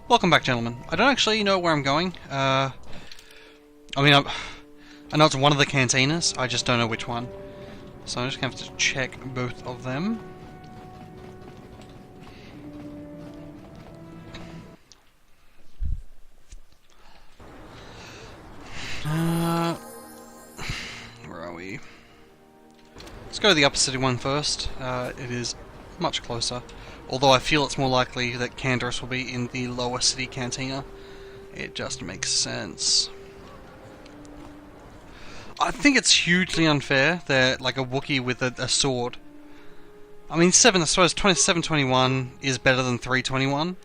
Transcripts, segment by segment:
Welcome back, gentlemen. I don't actually know where I'm going. I know it's one of the cantinas, I just don't know which one. So I'm just going to have to check both of them. Where are we? Let's go to the upper city one first. It is much closer. Although I feel it's more likely that Canderous will be in the lower city cantina. It just makes sense. I think it's hugely unfair that, like, a Wookiee with a sword. I mean, I suppose 721 is better than 321.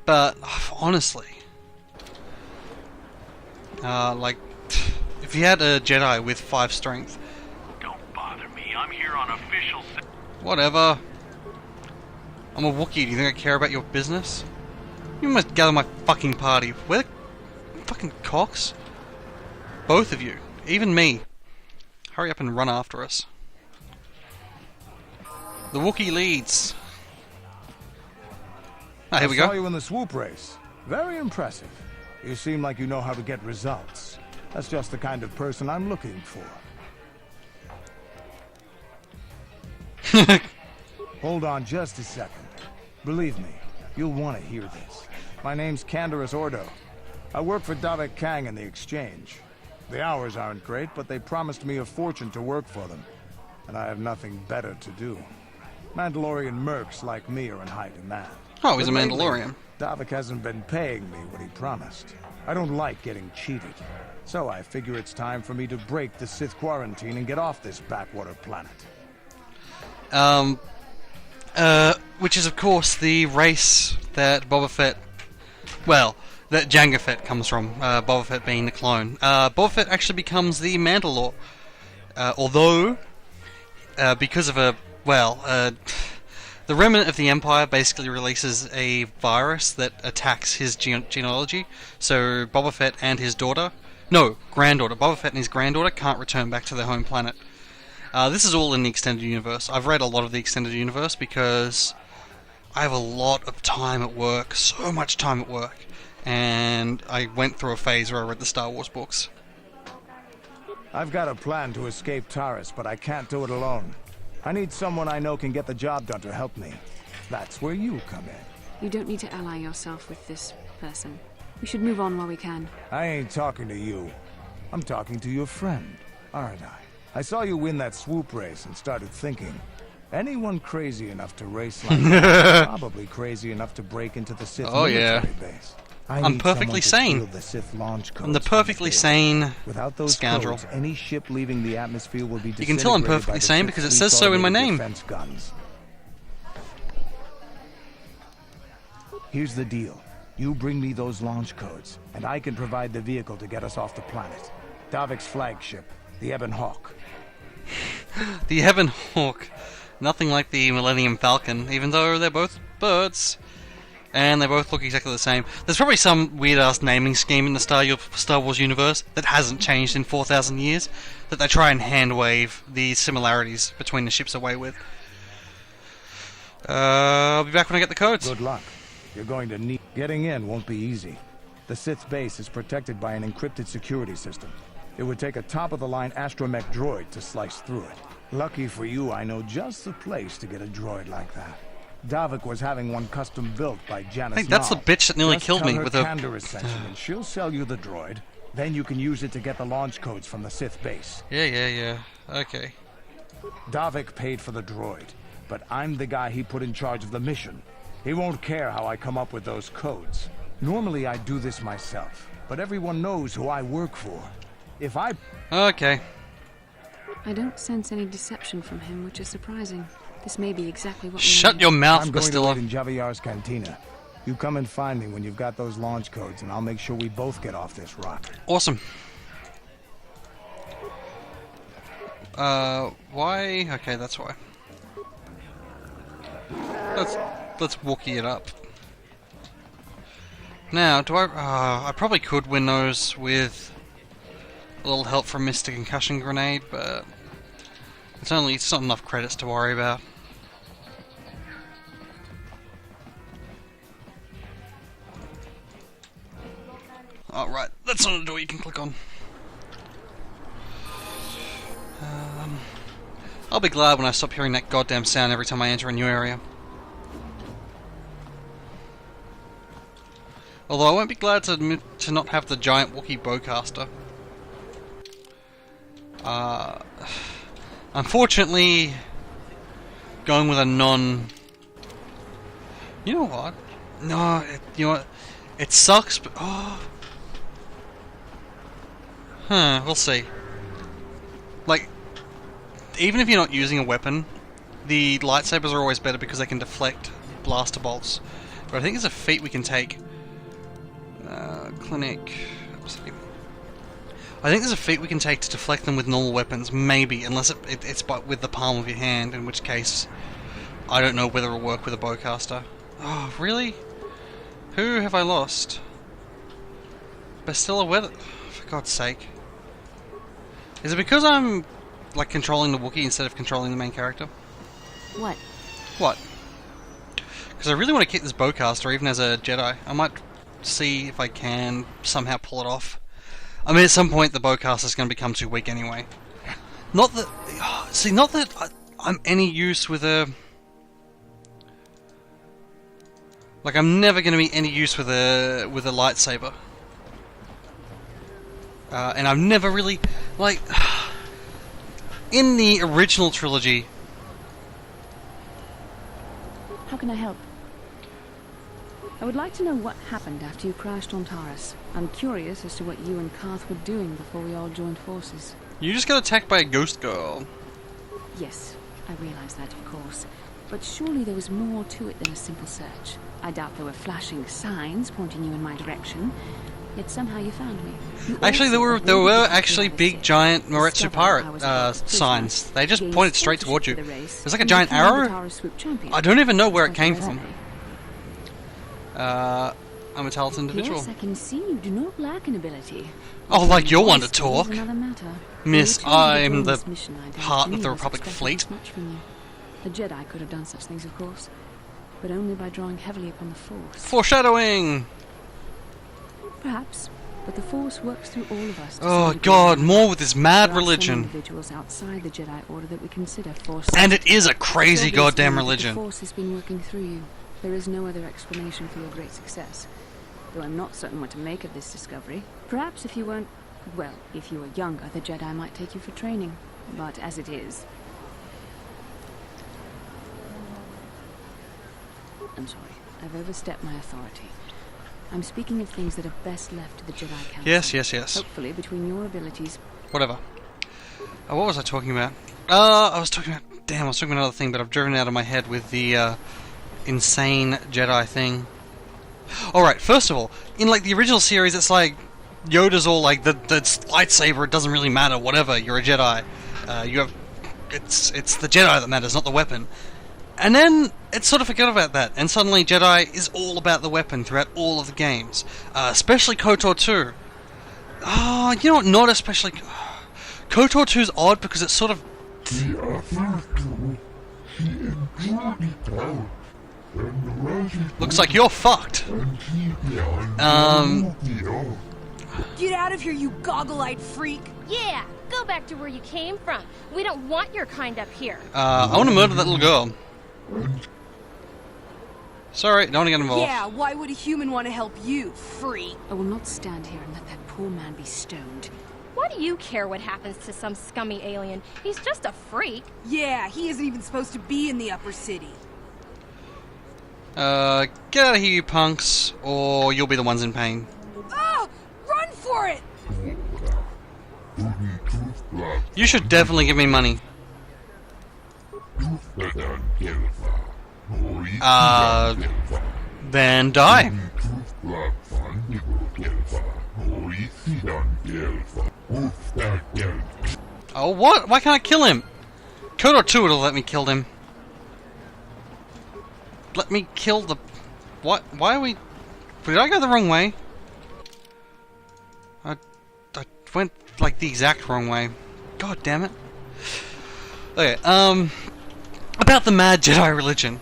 But, honestly... like, if you had a Jedi with 5 strength... Don't bother me, I'm here on official... Whatever. I'm a Wookiee, do you think I care about your business? You must gather my fucking party. Where the fucking cocks? Both of you. Even me. Hurry up and run after us. The Wookiee leads. Ah, here we go. I saw you in the swoop race. Very impressive. You seem like you know how to get results. That's just the kind of person I'm looking for. Hold on just a second. Believe me, you'll want to hear this. My name's Canderous Ordo. I work for Davik Kang in the Exchange. The hours aren't great, but they promised me a fortune to work for them. And I have nothing better to do. Mandalorian mercs like me are in high demand. Oh, he's a But lately, Mandalorian. Davik hasn't been paying me what he promised. I don't like getting cheated. So I figure it's time for me to break the Sith quarantine and get off this backwater planet. Which is of course the race that Boba Fett, well, that Jango Fett comes from, Boba Fett being the clone. Boba Fett actually becomes the Mandalore, although, because of the remnant of the Empire basically releases a virus that attacks his genealogy, so Boba Fett and his daughter, granddaughter, Boba Fett and his granddaughter can't return back to their home planet. This is all in the Extended Universe. I've read a lot of the Extended Universe because I have a lot of time at work, so much time at work, and I went through a phase where I read the Star Wars books. I've got a plan to escape Taris, but I can't do it alone. I need someone I know can get the job done to help me. That's where you come in. You don't need to ally yourself with this person. We should move on while we can. I ain't talking to you. I'm talking to your friend, aren't I? I saw you win that swoop race and started thinking, anyone crazy enough to race like that is probably crazy enough to break into the Sith military base. I'm perfectly sane. The Sith launch codes I'm the perfectly sane Without those scoundrel. Codes, any ship leaving the atmosphere will be You can tell I'm perfectly sane because it says so in my name. Guns. Here's the deal. You bring me those launch codes, and I can provide the vehicle to get us off the planet. Davik's flagship, the Ebon Hawk. The Ebon Hawk. Nothing like the Millennium Falcon, even though they're both birds. And they both look exactly the same. There's probably some weird-ass naming scheme in the Star Wars universe that hasn't changed in 4,000 years, that they try and hand-wave the similarities between the ships away with. I'll be back when I get the codes. Good luck. You're going to need... Getting in won't be easy. The Sith base is protected by an encrypted security system. It would take a top-of-the-line astromech droid to slice through it. Lucky for you, I know just the place to get a droid like that. Davik was having one custom built by Janice. I think that's the bitch that nearly killed me with a... and she'll sell you the droid. Then you can use it to get the launch codes from the Sith base. Yeah. Okay. Davik paid for the droid, but I'm the guy he put in charge of the mission. He won't care how I come up with those codes. Normally I do this myself, but everyone knows who I work for. If I... Okay. I don't sense any deception from him, which is surprising. This may be exactly what we Shut need. your mouth, I'm going to Bastilla. wait in Javiar's cantina. You come and find me when you've got those launch codes, and I'll make sure we both get off this rock. Awesome. Why? Okay, that's why. Let's Wookiee it up. Now, do I probably could win those with a little help from Mr. Concussion Grenade, but it's not enough credits to worry about. Oh, right. That's not a door you can click on. I'll be glad when I stop hearing that goddamn sound every time I enter a new area. Although I won't be glad to not have the giant Wookiee bowcaster. Unfortunately, going with a non... You know what? No, you know what? It sucks, but... Oh. Huh, we'll see. Like, even if you're not using a weapon, the lightsabers are always better because they can deflect blaster bolts. But I think there's a feat we can take. Clinic... I think there's a feat we can take to deflect them with normal weapons, maybe, unless it's with the palm of your hand, in which case I don't know whether it'll work with a bowcaster. Oh, really? Who have I lost? Bastilla Weather... For God's sake. Is it because I'm, like, controlling the Wookiee instead of controlling the main character? What? What? Because I really want to keep this bowcaster, even as a Jedi. I might see if I can somehow pull it off. I mean, at some point the bowcaster's going to become too weak anyway. Not that... See, not that I'm any use with a... Like, I'm never going to be any use with a lightsaber. And I've never really... Like... In the original trilogy... How can I help? I would like to know what happened after you crashed on Taurus. I'm curious as to what you and Karth were doing before we all joined forces. You just got attacked by a ghost girl. Yes, I realize that, of course. But surely there was more to it than a simple search. I doubt there were flashing signs pointing you in my direction. Yet somehow you found me. Actually, there were actually big giant Moretsu pirate signs. They just pointed straight towards you. It was like a giant arrow. I don't even know where it came from. I'm a talented individual. Yes, I can see you do not lack an ability. Oh, like you're one to talk. Matter. Miss, I'm the heart of the Republic fleet. The Jedi could have done such things, of course, but only by drawing heavily upon the Force. Foreshadowing! Perhaps, but the Force works through all of us. Oh God, more with this mad religion. Individuals outside the Jedi Order that we consider Force. And it is a crazy goddamn religion. The Force has been working through you. There is no other explanation for your great success. Though I'm not certain what to make of this discovery. Perhaps if you weren't... Well, if you were younger, the Jedi might take you for training. But as it is... I'm sorry. I've overstepped my authority. I'm speaking of things that are best left to the Jedi Council. Yes. Hopefully, between your abilities... Whatever. What was I talking about? I was talking about... Damn, I was talking about another thing, but I've driven it out of my head with the, insane Jedi thing. Alright, first of all, in like the original series, it's like Yoda's all like the lightsaber, it doesn't really matter, whatever, you're a Jedi. It's the Jedi that matters, not the weapon. And then it sort of forgot about that, and suddenly Jedi is all about the weapon throughout all of the games. Especially KoTOR 2. Oh, you know what, not especially... KoTOR 2 is odd because it's sort of... Looks like you're fucked. Get out of here, you goggle-eyed freak! Yeah, go back to where you came from. We don't want your kind up here. I want to murder that little girl. Sorry, don't want to get involved. Yeah, why would a human want to help you, freak? I will not stand here and let that poor man be stoned. Why do you care what happens to some scummy alien? He's just a freak. Yeah, he isn't even supposed to be in the upper city. Get out of here, you punks, or you'll be the ones in pain. Oh! Run for it! You should definitely give me money. Then die. Oh, what? Why can't I kill him? KoTOR 2 will let me kill him. Let me kill the... What? Why are we... Did I go the wrong way? I went, like, the exact wrong way. God damn it. Okay, about the Mad Jedi religion.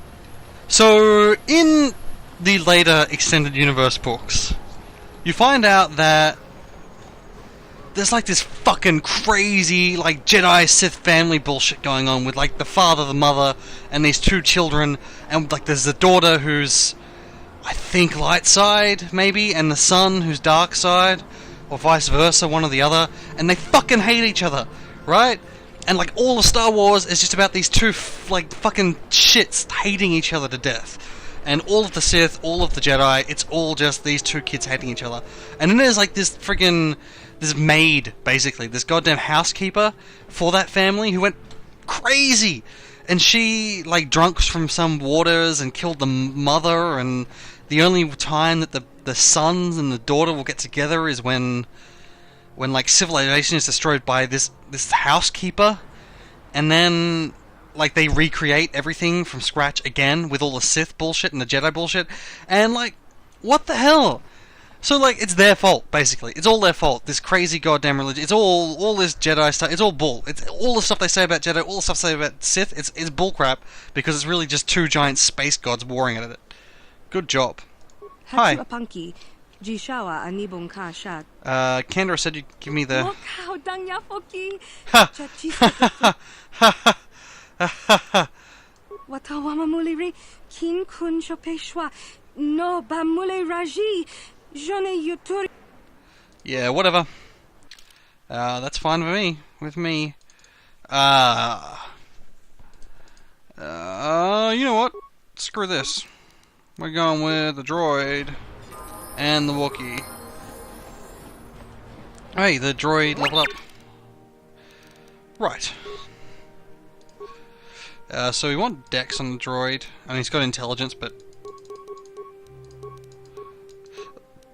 So, in the later Extended Universe books, you find out that there's like this fucking crazy like Jedi Sith family bullshit going on with like the father, the mother, and these two children, and like there's the daughter who's I think light side maybe, and the son who's dark side, or vice versa, one or the other, and they fucking hate each other, right? And like all of Star Wars is just about these two like fucking shits hating each other to death. And all of the Sith, all of the Jedi, it's all just these two kids hating each other. And then there's like this friggin' this maid, basically, this goddamn housekeeper for that family who went crazy. And she like drunk from some waters and killed the mother, and the only time that the sons and the daughter will get together is when like civilization is destroyed by this housekeeper, and then like they recreate everything from scratch again with all the Sith bullshit and the Jedi bullshit, and like what the hell? So like it's their fault basically. It's all their fault. This crazy goddamn religion. It's all this Jedi stuff. It's all bull. It's all the stuff they say about Jedi. All the stuff they say about Sith. It's bullcrap because it's really just two giant space gods warring at it. Good job. Hi. Kendra said you'd give me the... Yeah, whatever. That's fine with me. You know what? Screw this. We're going with the droid and the Wookiee. Hey, the droid leveled up. Right. So we want Dex on the droid. I mean, he's got intelligence, but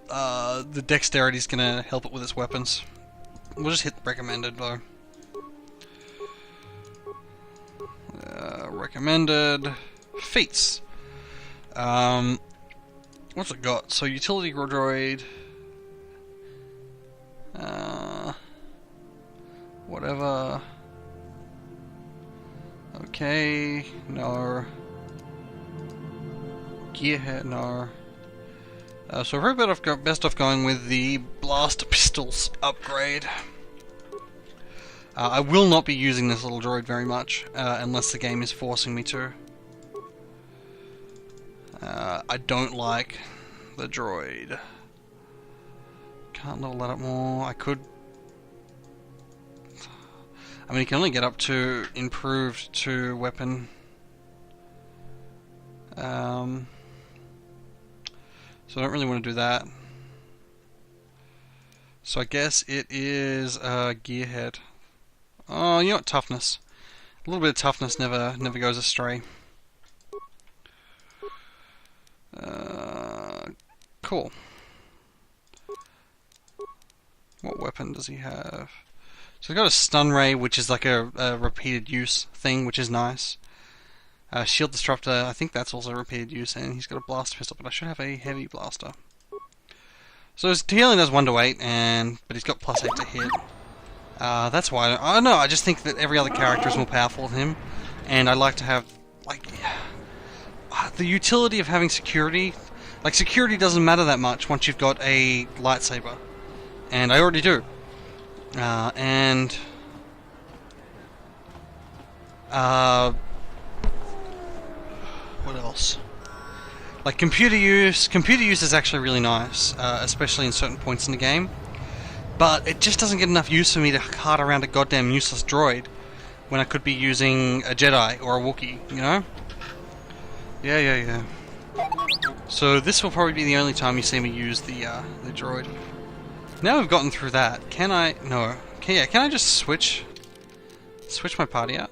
the dexterity's gonna help it with its weapons. We'll just hit recommended though. Recommended feats. What's it got? So utility droid. Whatever. Okay, no. Gearhead, no. So we're best off going with the blaster pistols upgrade. I will not be using this little droid very much, unless the game is forcing me to. I don't like the droid. Can't level that up more. I could... I mean, you can only get up to improved 2 weapon. So I don't really want to do that. So I guess it is Gearhead. Oh, you know what? Toughness. A little bit of toughness never goes astray. Cool. What weapon does he have? So he's got a stun ray, which is like a repeated use thing, which is nice. Shield disruptor, I think that's also repeated use, and he's got a blast pistol, but I should have a heavy blaster. So his healing does 1 to 8, but he's got +8 to hit. That's why I don't know. I just think that every other character is more powerful than him, and I like to have like the utility of having security. Like security doesn't matter that much once you've got a lightsaber, and I already do. What else? Like computer use is actually really nice, especially in certain points in the game. But it just doesn't get enough use for me to cart around a goddamn useless droid when I could be using a Jedi or a Wookiee, you know? Yeah. So this will probably be the only time you see me use the droid. Now we've gotten through that, can I... No. Okay, yeah, can I just switch my party out?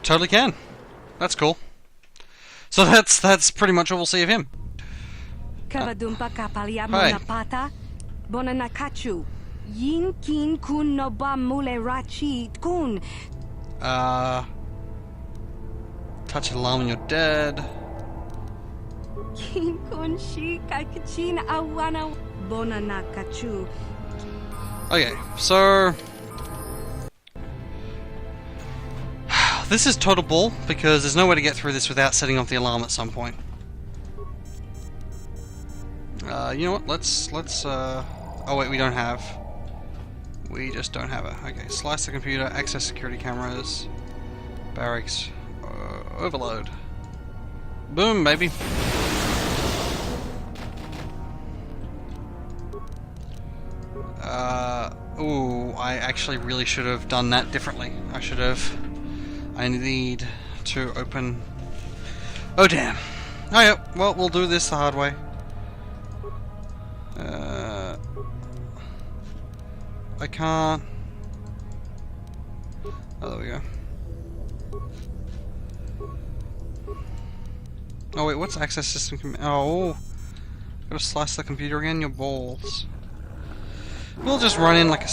Totally can. That's cool. So that's pretty much all we'll see of him. Hi. Touch alarm when you're dead. Okay, so This is total bull, because there's no way to get through this without setting off the alarm at some point. You know what? Let's. Oh wait, we don't have. We just don't have it. Okay, slice the computer, access security cameras, barracks, overload. Boom, baby. Ooh, I actually really should have done that differently. I need to open... Oh damn. Oh yep, well, we'll do this the hard way. I can't... Oh, there we go. Oh wait, what's access system oh, gotta slice the computer again, your balls. We'll just run in like a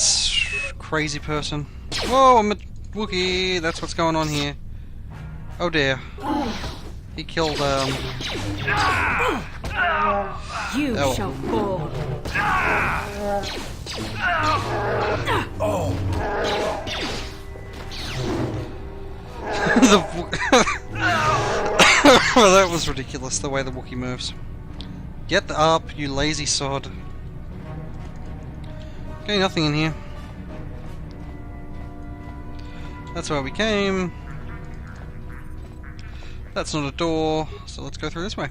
crazy person. Whoa, I'm a Wookiee, that's what's going on here. Oh dear. He killed, You shall fall. Well, that was ridiculous, the way the Wookiee moves. Get up, you lazy sod. Okay, nothing in here. That's where we came. That's not a door, so let's go through this way.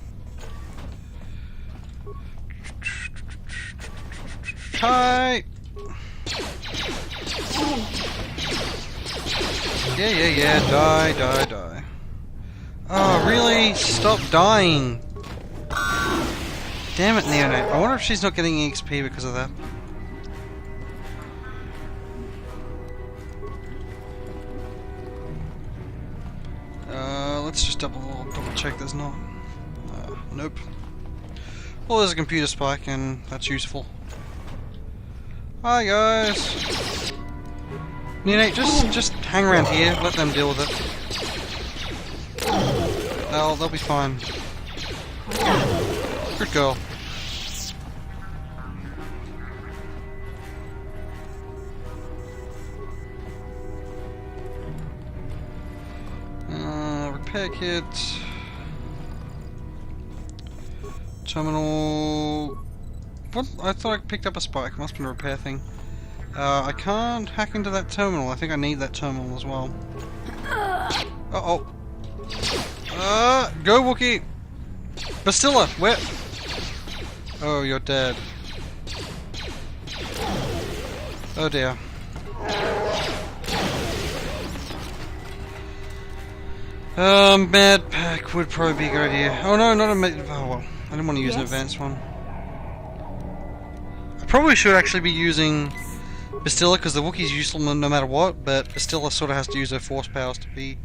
Hi! Yeah, die. Oh, really? Stop dying! Damn it, Neonate. I wonder if she's not getting EXP because of that. Let's just double check there's not. Nope. Well, there's a computer spike, and that's useful. Hi guys! Neonate, just hang around here, let them deal with it. They'll be fine. Good girl. Repair kit. Terminal. What? I thought I picked up a spike. It must have been a repair thing. I can't hack into that terminal. I think I need that terminal as well. Uh-oh. Go Wookiee! Bastilla, where? Oh, you're dead. Oh dear. Med pack would probably be a good idea. Oh no, not a med. Oh well, I didn't want to use an advanced one. I probably should actually be using Bastilla because the Wookiee's useful no matter what, but Bastilla sort of has to use her force powers to be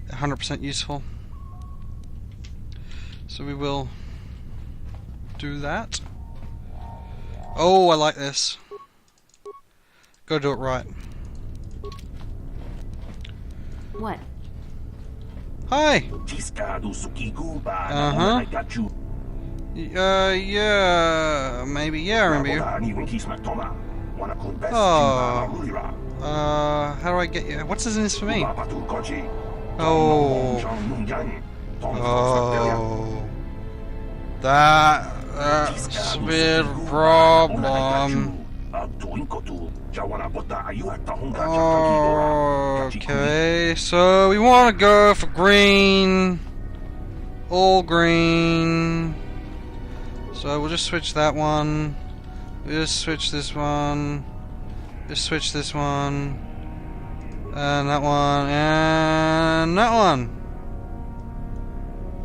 100% useful. So we will do that. Oh, I like this. Gotta do it right. What? Hi! Yeah, maybe, yeah, I remember you. Oh. How do I get you? What's in this for me? Oh. Oh. That's a bit of a problem. Okay, so we want to go for green. All green. So we'll just switch that one. We'll just switch this one. Just switch this one. And that one. And that one.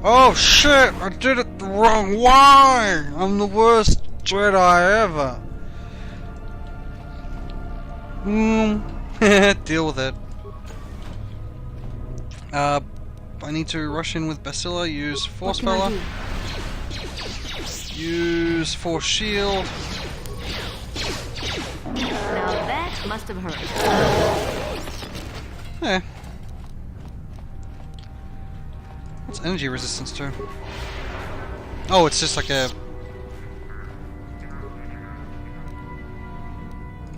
Oh shit! I did it the wrong way! I'm the worst Jedi ever. Deal with it. I need to rush in with Bastilla, use Force Fella. Use Force Shield. Now that must have hurt. Yeah. What's energy resistance to? Oh, it's just like a...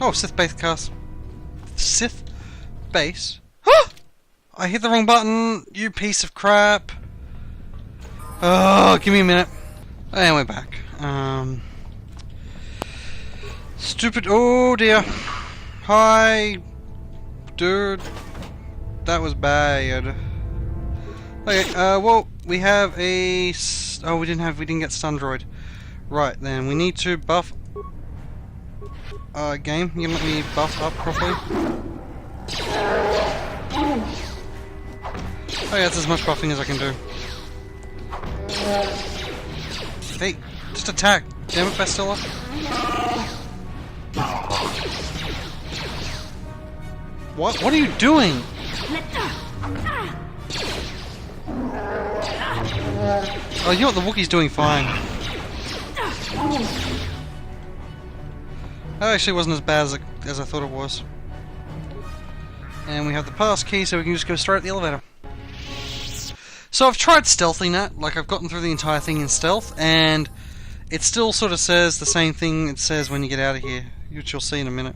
Oh, Sith base cast. Sith base? I hit the wrong button, you piece of crap. Oh, give me a minute. And we're back. Stupid. Oh dear. Hi, dude. That was bad. Okay. Well, we have a. Oh, we didn't get stun droid. Right then, we need to buff. Game, you can let me buff up properly. Oh yeah, that's as much buffing as I can do. Hey, just attack! Damn it, Bastilla! What? What are you doing? Oh, you know what? The Wookiee's doing fine. That actually wasn't as bad as I thought it was. And we have the pass key, so we can just go straight at the elevator. So I've tried stealthing that, like I've gotten through the entire thing in stealth, and it still sort of says the same thing it says when you get out of here, which you'll see in a minute.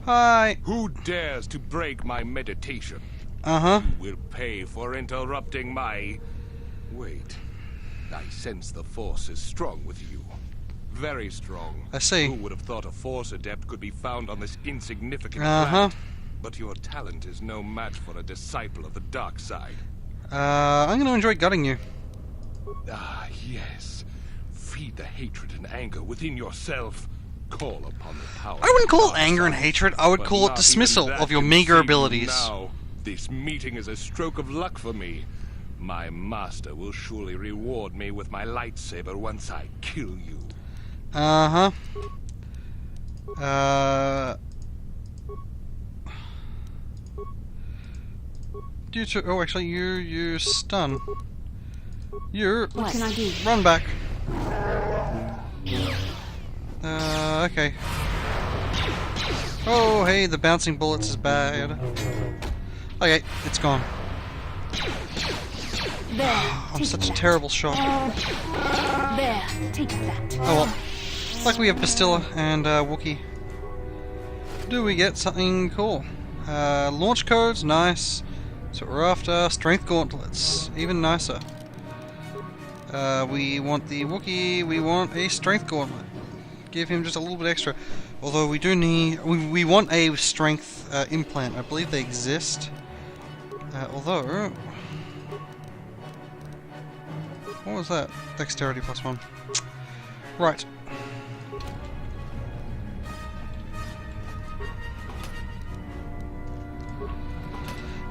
Hi! Who dares to break my meditation? Uh-huh. You will pay for interrupting my... Wait. I sense the Force is strong with you. Very strong. I see. Who would have thought a Force adept could be found on this insignificant Uh-huh. planet? But your talent is no match for a disciple of the dark side. I'm gonna enjoy gutting you. Ah, yes. Feed the hatred and anger within yourself. Call upon the power. I wouldn't of call the it anger and dark side. hatred, I would But call it not dismissal even that of your can meager save you abilities. Now. This meeting is a stroke of luck for me. My master will surely reward me with my lightsaber once I kill you. Uh-huh. You two, oh, actually, you stun. You What can I do? run back. Okay. Oh, hey, the bouncing bullets is bad. Okay, it's gone. There, I'm take such a that. terrible shot. There, take that. Oh well. Like we have Bastilla and Wookiee. Do we get something cool? Launch codes, nice. So we're after strength gauntlets, even nicer. We want the Wookiee, we want a strength gauntlet. Give him just a little bit extra. Although we do need, we want a strength implant. I believe they exist. Although, what was that? Dexterity +1. Right.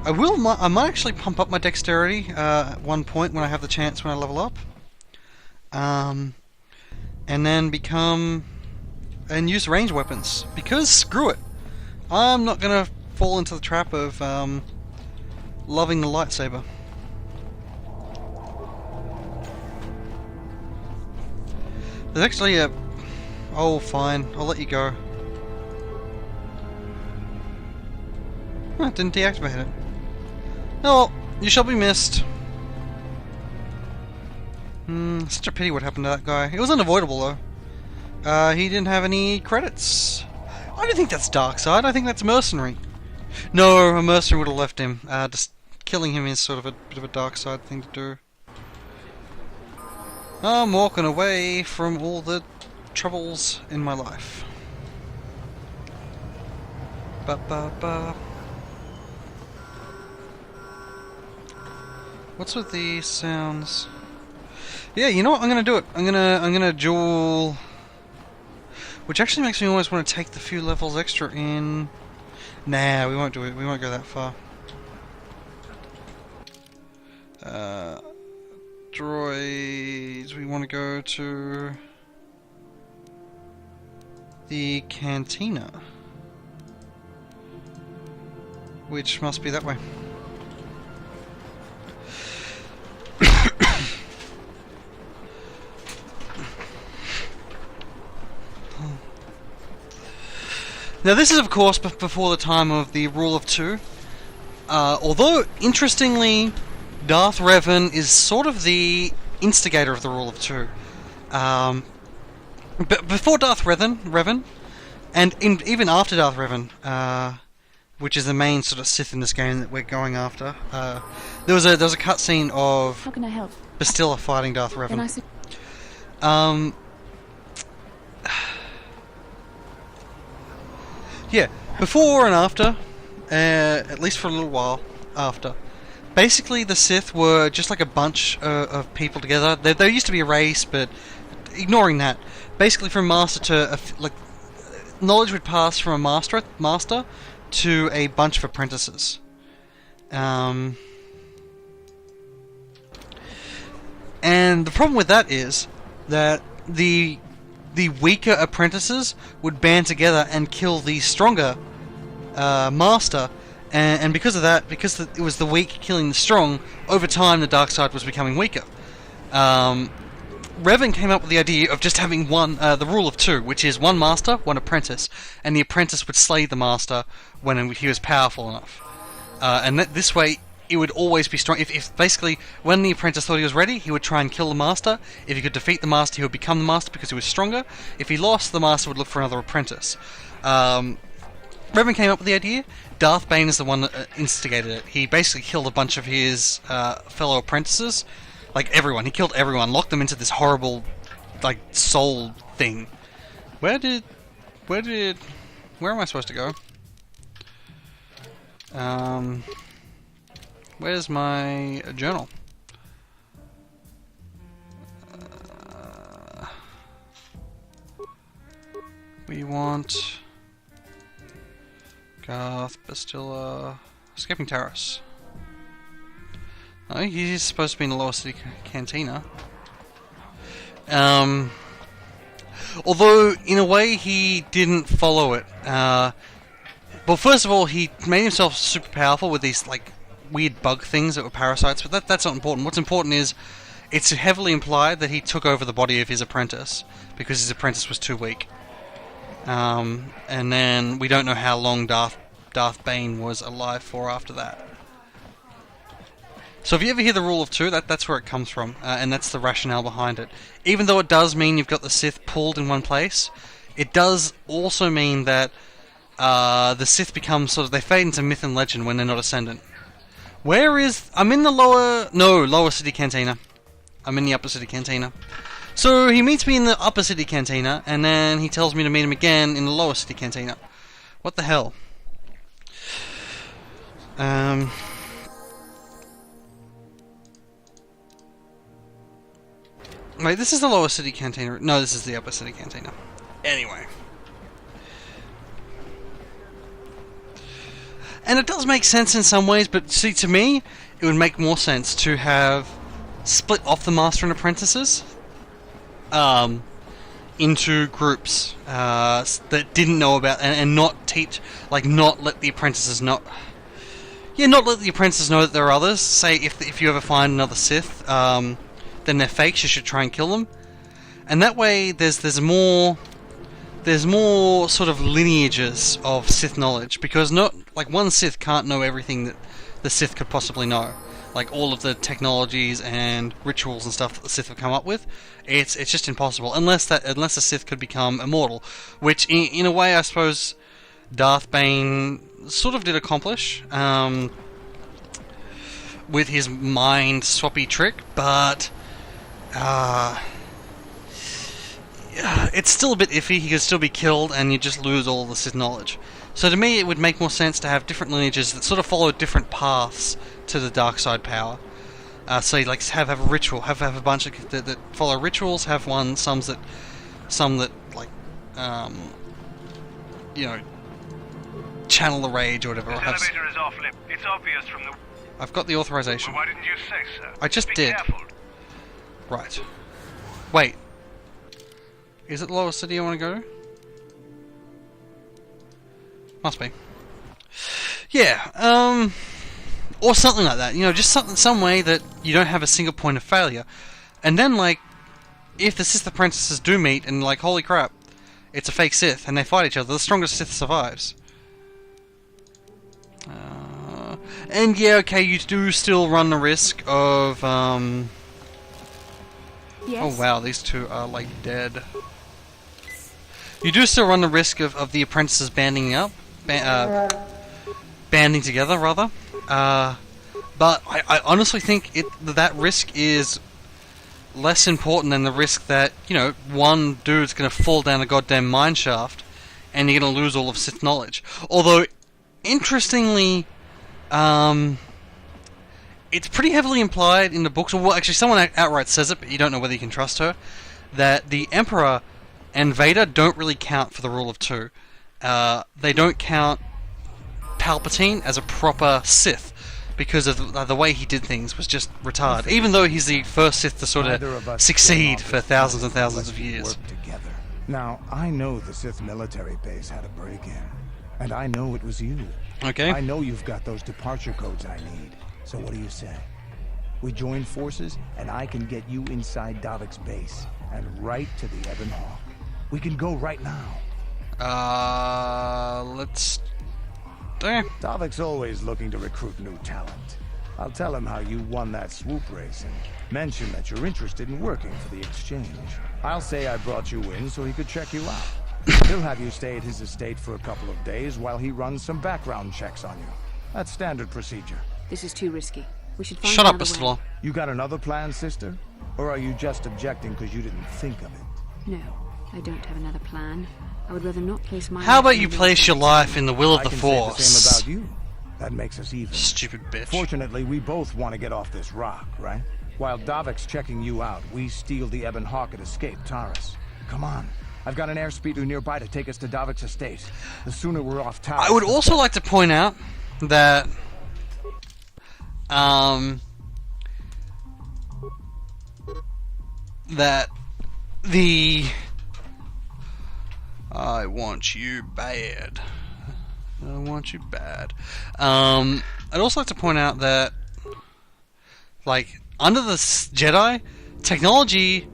I might actually pump up my dexterity at one point when I have the chance when I level up. And then and use range weapons. Because screw it. I'm not gonna fall into the trap of loving the lightsaber. There's actually a... Oh, fine. I'll let you go. Oh, didn't deactivate it. No, you shall be missed. Such a pity what happened to that guy. It was unavoidable, though. He didn't have any credits. I don't think that's dark side. I think that's mercenary. No, a mercenary would have left him. Just killing him is sort of a bit of a dark side thing to do. I'm walking away from all the troubles in my life. Ba ba ba. What's with these sounds? Yeah, you know what? I'm gonna do it. I'm gonna duel, which actually makes me always want to take the few levels extra in. Nah, we won't do it. We won't go that far. Droids. We want to go to the cantina, which must be that way. Now this is of course before the time of the Rule of Two. Although, interestingly, Darth Revan is sort of the instigator of the Rule of Two. But before Darth Revan, and even after Darth Revan, which is the main sort of Sith in this game that we're going after. There was a cutscene of How can I help? Bastilla fighting Darth Then I Revan. see. Yeah, before and after, at least for a little while after. Basically, the Sith were just like a bunch of people together. There used to be a race, but ignoring that, basically from master to like knowledge would pass from a master to a bunch of apprentices. And the problem with that is that the weaker apprentices would band together and kill the stronger master, and because of that, because it was the weak killing the strong, over time the dark side was becoming weaker. Revan came up with the idea of just having the rule of two, which is one master, one apprentice, and the apprentice would slay the master when he was powerful enough. And this way, it would always be strong. If basically, when the apprentice thought he was ready, he would try and kill the master. If he could defeat the master, he would become the master because he was stronger. If he lost, the master would look for another apprentice. Revan came up with the idea. Darth Bane is the one that instigated it. He basically killed a bunch of his fellow apprentices. Like everyone. He killed everyone, locked them into this horrible, like, soul thing. Where am I supposed to go? Where's my journal? We want Garth, Bastilla, Escaping Terrace. Oh, he's supposed to be in the Lower City Cantina. Although, in a way, he didn't follow it. Well, first of all, he made himself super powerful with these, like, weird bug things that were parasites, but that's not important. What's important is, it's heavily implied that he took over the body of his apprentice, because his apprentice was too weak. And then, we don't know how long Darth Bane was alive for after that. So if you ever hear the rule of two, that's where it comes from, and that's the rationale behind it. Even though it does mean you've got the Sith pulled in one place, it does also mean that the Sith become sort of, they fade into myth and legend when they're not ascendant. I'm in the lower city cantina. I'm in the upper city cantina. So he meets me in the upper city cantina, and then he tells me to meet him again in the lower city cantina. What the hell? Wait, this is the lower city cantina. No, this is the upper city cantina. Anyway. And it does make sense in some ways, but see, to me, it would make more sense to have split off the master and apprentices into groups that didn't know about, and not teach, like, not let the apprentices know. Yeah, not let the apprentices know that there are others. Say, if you ever find another Sith, then they're fakes, you should try and kill them. And that way, there's more sort of lineages of Sith knowledge, because one Sith can't know everything that the Sith could possibly know. Like all of the technologies and rituals and stuff that the Sith have come up with, it's just impossible unless a Sith could become immortal, which in a way I suppose Darth Bane sort of did accomplish with his mind swappy trick, but it's still a bit iffy. He could still be killed and you just lose all the Sith knowledge. So to me it would make more sense to have different lineages that sort of follow different paths to the dark side power. So you like have a ritual, have a bunch of that follow rituals, have some that like channel the rage or whatever. This elevator is off limit. It's obvious from the... I've got the authorization. Well, why didn't you say so? I just Be did. Careful. Right. Wait. Is it the lower city I want to go to? Must be. Yeah, or something like that. Just some way that you don't have a single point of failure. And then, like, if the Sith apprentices do meet and, like, holy crap, it's a fake Sith, and they fight each other, the strongest Sith survives. And yeah, okay, you do still run the risk of, Yes. Oh wow, these two are, like, dead. You do still run the risk of the apprentices banding up. banding together, rather. But I honestly think that risk is less important than the risk that, one dude's going to fall down a goddamn mine shaft and you're going to lose all of Sith knowledge. Although, interestingly, it's pretty heavily implied in the books, well, actually someone outright says it, but you don't know whether you can trust her, that the Emperor and Vader don't really count for the rule of two. They don't count Palpatine as a proper Sith, because of the way he did things was just retarded, even though he's the first Sith to sort of succeed for thousands and thousands of years. Now, I know the Sith military base had a break-in, and I know it was you. Okay. I know you've got those departure codes I need, so what do you say? We join forces, and I can get you inside Davik's base, and right to the Ebon Hawk. We can go right now. Let's... Davik's always looking to recruit new talent. I'll tell him how you won that swoop race and mention that you're interested in working for the exchange. I'll say I brought you in so he could check you out. He'll have you stay at his estate for a couple of days while he runs some background checks on you. That's standard procedure. This is too risky. We should find Shut up, another Mr. way. Law. You got another plan, sister? Or are you just objecting because you didn't think of it? No, I don't have another plan. I would rather not place my... How about you place your life in the will of the I can Force? say the same about you. That makes us even. Stupid bitch. Fortunately, we both want to get off this rock, right? While Davik's checking you out, we steal the Ebon Hawk and escape Taurus. Come on. I've got an airspeeder nearby to take us to Davik's estate. The sooner we're off Taurus... I would also like to point out that... that the... I want you bad. I want you bad. I'd also like to point out that, like, under the Jedi, technology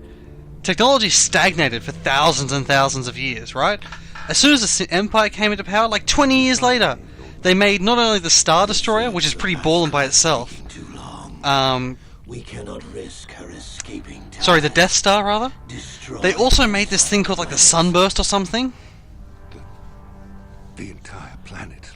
stagnated for thousands and thousands of years, right? As soon as the Empire came into power, like 20 years later, they made not only the Star Destroyer, which is pretty ballin' by itself. We cannot risk her escaping. Sorry, the Death Star, rather. They also made this thing called, like, the Sunburst or something. The entire planet.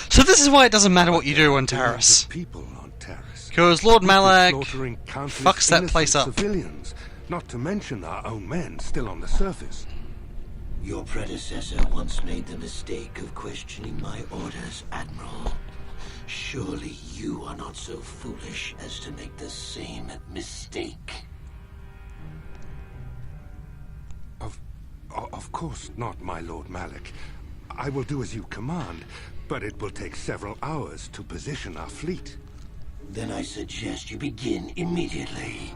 So this is why it doesn't matter what you do on Taurus. People on Taurus. Because Lord Malak Slaughtering countless fucks that place up. Civilians, not to mention our own men still on the surface. Your predecessor once made the mistake of questioning my orders, Admiral. Surely you are not so foolish as to make the same mistake. Of course not, my Lord Malak. I will do as you command, but it will take several hours to position our fleet. Then I suggest you begin immediately.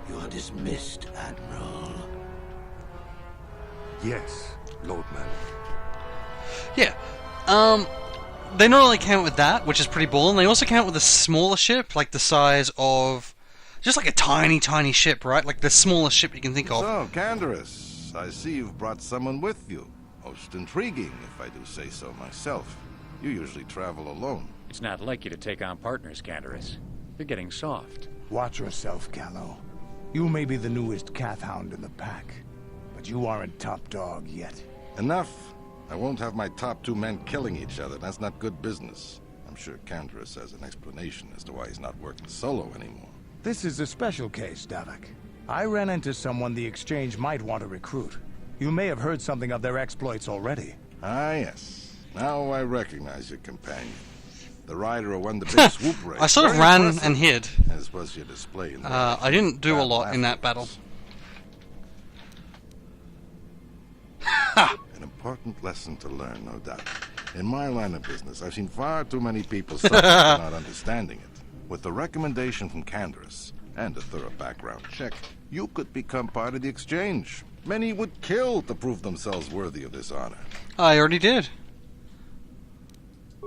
You are dismissed, Admiral. Yes, Lord Malak. Yeah. They not only count with that, which is pretty ballin', they also count with a smaller ship, like the size of... just like a tiny, tiny ship, right? Like the smallest ship you can think of. So, Canderous, I see you've brought someone with you. Most intriguing, if I do say so myself. You usually travel alone. It's not like you to take on partners, Canderous. You're getting soft. Watch yourself, Callow. You may be the newest Cath Hound in the pack, but you aren't top dog yet. Enough. I won't have my top two men killing each other. That's not good business. I'm sure Canderous has an explanation as to why he's not working solo anymore. This is a special case, Davik. I ran into someone the Exchange might want to recruit. You may have heard something of their exploits already. Ah, yes. Now I recognize your companion. The rider who won the big swoop race. I sort of Very ran impressive, and hid. as was your display in the I didn't do a lot in that battle. An important lesson to learn, no doubt. In my line of business, I've seen far too many people suffer for not understanding it. With the recommendation from Canderous and a thorough background check, you could become part of the Exchange. Many would kill to prove themselves worthy of this honor. I already did.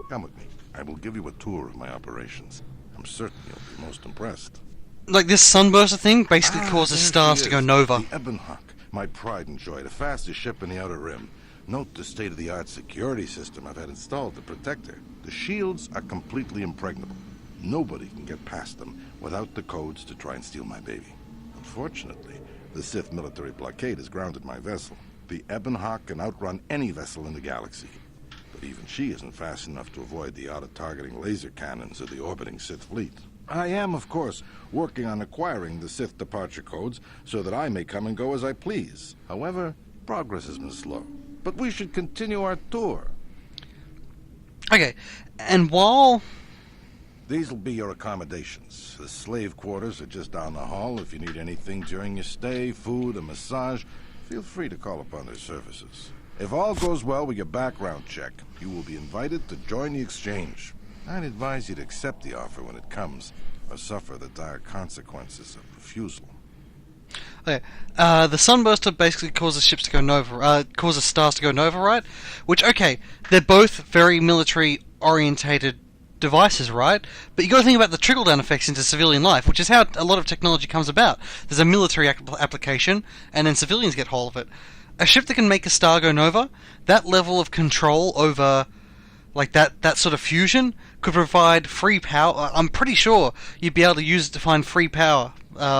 Come with me. I will give you a tour of my operations. I'm certain you'll be most impressed. Like this sunburster thing basically causes there stars she to go is, nova. The Ebon Hawk, my pride and joy, the fastest ship in the Outer Rim. Note the state-of-the-art security system I've had installed to protect her. The shields are completely impregnable. Nobody can get past them without the codes to try and steal my baby. Unfortunately, the Sith military blockade has grounded my vessel. The Ebon Hawk can outrun any vessel in the galaxy. But even she isn't fast enough to avoid the auto-targeting laser cannons of the orbiting Sith fleet. I am, of course, working on acquiring the Sith departure codes so that I may come and go as I please. However, progress has been slow. But we should continue our tour. Okay, and while... These will be your accommodations. The slave quarters are just down the hall. If you need anything during your stay, food, a massage, feel free to call upon their services. If all goes well with your background check, you will be invited to join the exchange. I'd advise you to accept the offer when it comes, or suffer the dire consequences of refusal. Okay, the sunburster basically causes ships to go nova, causes stars to go nova, right? Which, okay, they're both very military-orientated devices, right? But you got to think about the trickle-down effects into civilian life, which is how a lot of technology comes about. There's a military application, and then civilians get hold of it. A ship that can make a star go nova, that level of control over, like that sort of fusion, could provide free power. I'm pretty sure you'd be able to use it to find free power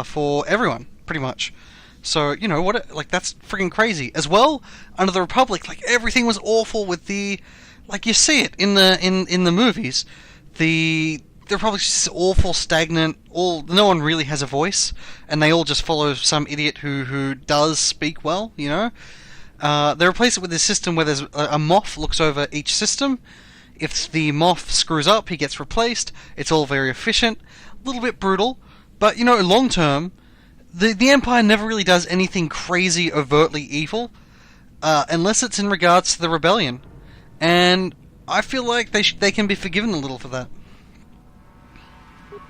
for everyone, pretty much. So, you know, that's freaking crazy. As well, under the Republic, like, everything was awful with the... Like, you see it in the movies. The Republic's just awful, stagnant, no one really has a voice, and they all just follow some idiot who does speak well, you know? They replace it with this system where there's a Moff looks over each system. If the Moff screws up, he gets replaced. It's all very efficient, a little bit brutal, but, you know, long term, the Empire never really does anything crazy, overtly evil, unless it's in regards to the Rebellion. And I feel like they can be forgiven a little for that.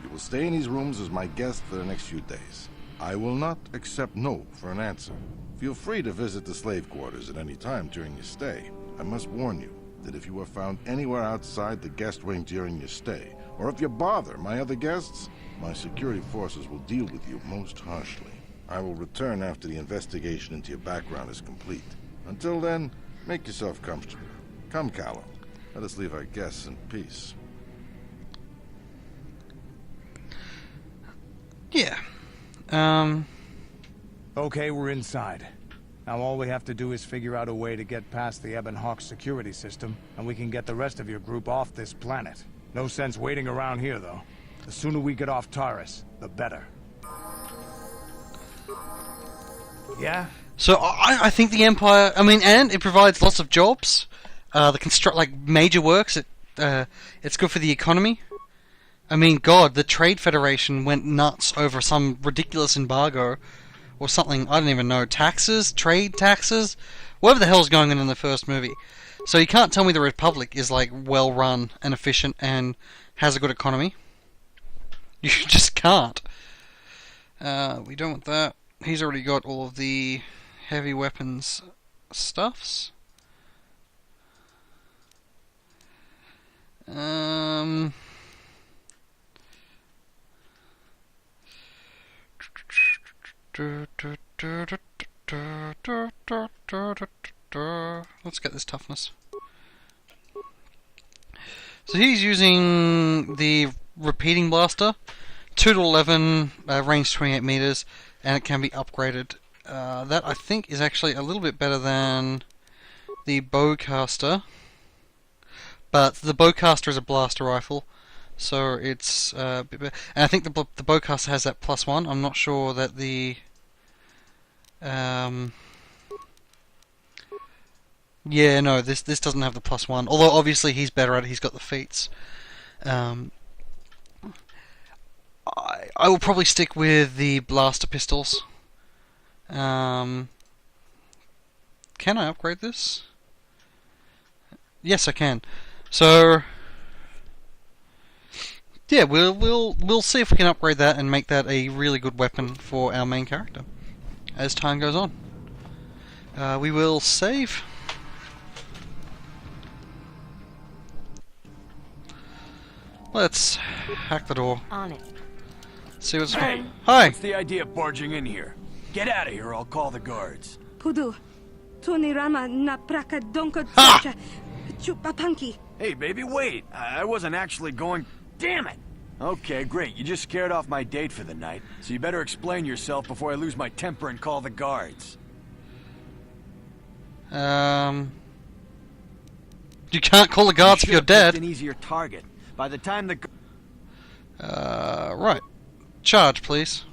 You will stay in these rooms as my guest for the next few days. I will not accept no for an answer. Feel free to visit the slave quarters at any time during your stay. I must warn you that if you are found anywhere outside the guest wing during your stay, or if you bother my other guests, my security forces will deal with you most harshly. I will return after the investigation into your background is complete. Until then, make yourself comfortable. Come, Callum. Let us leave our guests in peace. Yeah. Okay, we're inside. Now all we have to do is figure out a way to get past the Ebon Hawk security system, and we can get the rest of your group off this planet. No sense waiting around here, though. The sooner we get off Taurus, the better. Yeah? So I think the Empire, and it provides lots of jobs. The major works, it's good for the economy. I mean, God, the Trade Federation went nuts over some ridiculous embargo or something, I don't even know, taxes, trade taxes, whatever the hell's going on in the first movie. So you can't tell me the Republic is, like, well run and efficient and has a good economy. You just can't. We don't want that. He's already got all of the heavy weapons stuffs. Let's get this toughness. So he's using the repeating blaster, 2 to 11, range 28 meters, and it can be upgraded. That I think is actually a little bit better than the bowcaster. But the bowcaster is a blaster rifle, so it's a bit better. And I think the bowcaster has that +1. I'm not sure that the... Yeah, no, this doesn't have the +1. Although obviously he's better at it. He's got the feats. I will probably stick with the blaster pistols. Can I upgrade this? Yes, I can. So yeah, we'll see if we can upgrade that and make that a really good weapon for our main character as time goes on. We will save. Let's hack the door. On it. See what's Hey, Hi. what's the idea of barging in here? Get out of here, I'll call the guards. Pudu, Tunirama na praka donko Ha! chupapanki. Hey, baby, wait. I wasn't actually going... Damn it! Okay, great. You just scared off my date for the night, so you better explain yourself before I lose my temper and call the guards. You can't call the guards if you're dead. An easier target. By the time the... Right. Charge, please.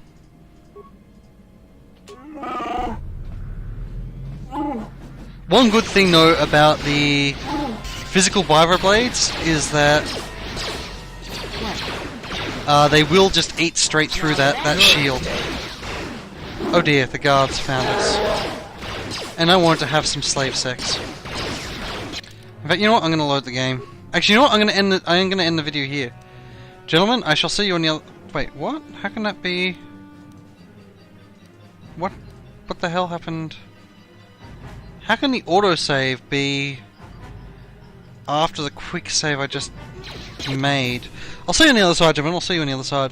One good thing, though, about the physical vibroblades is that they will just eat straight through that shield. Oh dear, the guards found us. And I wanted to have some slave sex. In fact, you know what? I'm going to load the game. Actually, you know what? I'm going to end the video here. Gentlemen, I shall see you on the other... Wait, what? How can that be... What the hell happened? How can the autosave be after the quick save I just made? I'll see you on the other side, gentlemen. I'll see you on the other side.